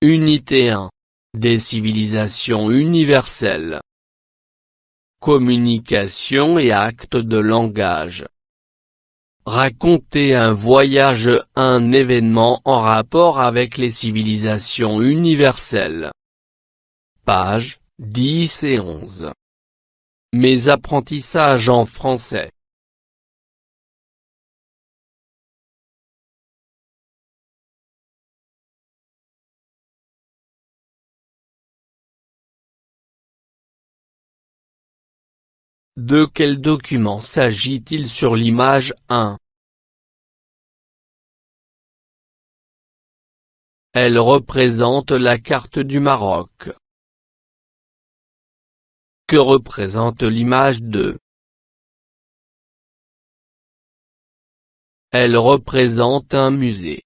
Unité 1. Des civilisations universelles. Communication et actes de langage. Raconter un voyage, un événement en rapport avec les civilisations universelles. Pages 10 et 11. Mes apprentissages en français. De quel document s'agit-il sur l'image 1? Elle représente la carte du Maroc. Que représente l'image 2? Elle représente un musée.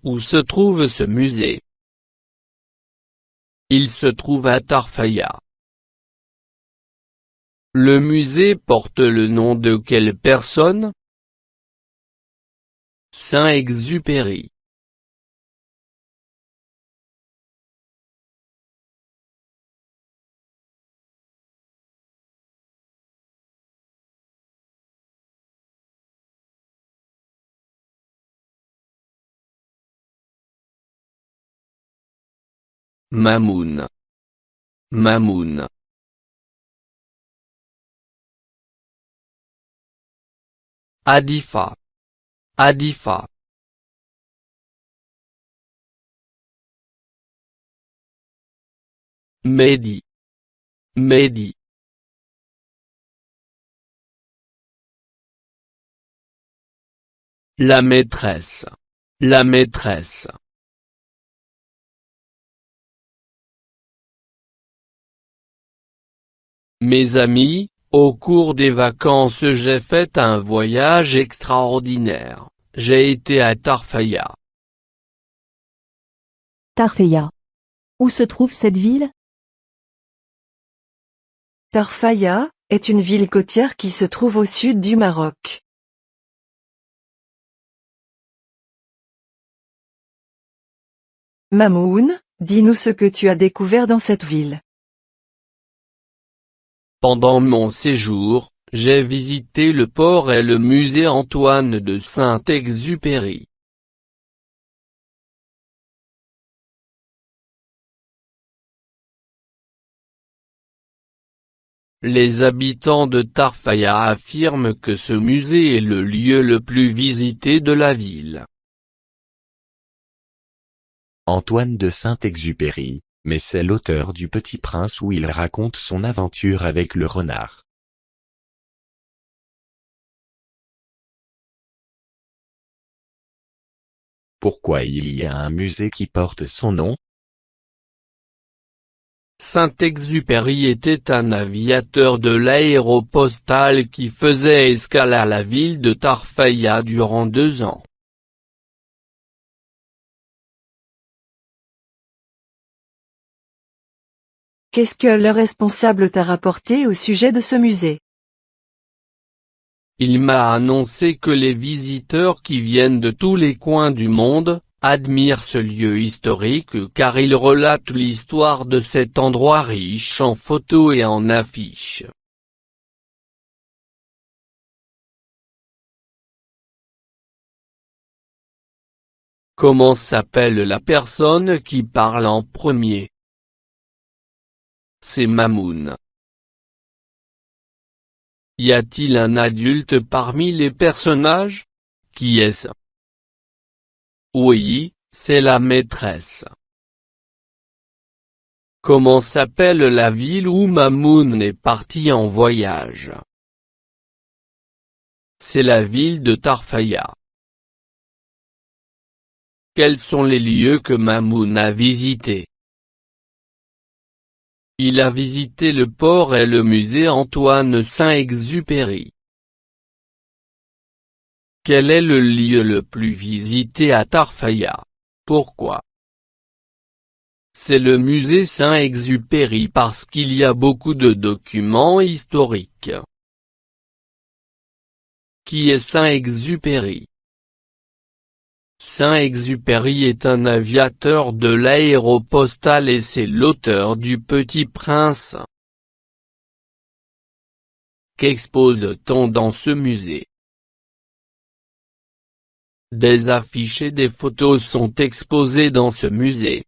Où se trouve ce musée? Il se trouve à Tarfaya. Le musée porte le nom de quelle personne? Saint-Exupéry. Mamoun. Mamoun. Adifa. Adifa. Mehdi. Mehdi. La maîtresse. La maîtresse. Mes amis, au cours des vacances j'ai fait un voyage extraordinaire. J'ai été à Tarfaya. Tarfaya. Où se trouve cette ville? Tarfaya est une ville côtière qui se trouve au sud du Maroc. Mamoun, dis-nous ce que tu as découvert dans cette ville. Pendant mon séjour, j'ai visité le port et le musée Antoine de Saint-Exupéry. Les habitants de Tarfaya affirment que ce musée est le lieu le plus visité de la ville. Antoine de Saint-Exupéry, mais c'est l'auteur du Petit Prince où il raconte son aventure avec le renard. Pourquoi il y a un musée qui porte son nom? Saint-Exupéry était un aviateur de l'aéropostale qui faisait escale à la ville de Tarfaya durant 2 ans. Qu'est-ce que le responsable t'a rapporté au sujet de ce musée? Il m'a annoncé que les visiteurs qui viennent de tous les coins du monde admirent ce lieu historique car il relate l'histoire de cet endroit riche en photos et en affiches. Comment s'appelle la personne qui parle en premier? C'est Mamoun. Y a-t-il un adulte parmi les personnages? Qui est-ce? Oui, c'est la maîtresse. Comment s'appelle la ville où Mamoun est parti en voyage? C'est la ville de Tarfaya. Quels sont les lieux que Mamoun a visités? Il a visité le port et le musée Antoine Saint-Exupéry. Quel est le lieu le plus visité à Tarfaya? Pourquoi? C'est le musée Saint-Exupéry parce qu'il y a beaucoup de documents historiques. Qui est Saint-Exupéry? Saint-Exupéry est un aviateur de l'Aéropostale et c'est l'auteur du Petit Prince. Qu'expose-t-on dans ce musée? Des affiches et des photos sont exposées dans ce musée.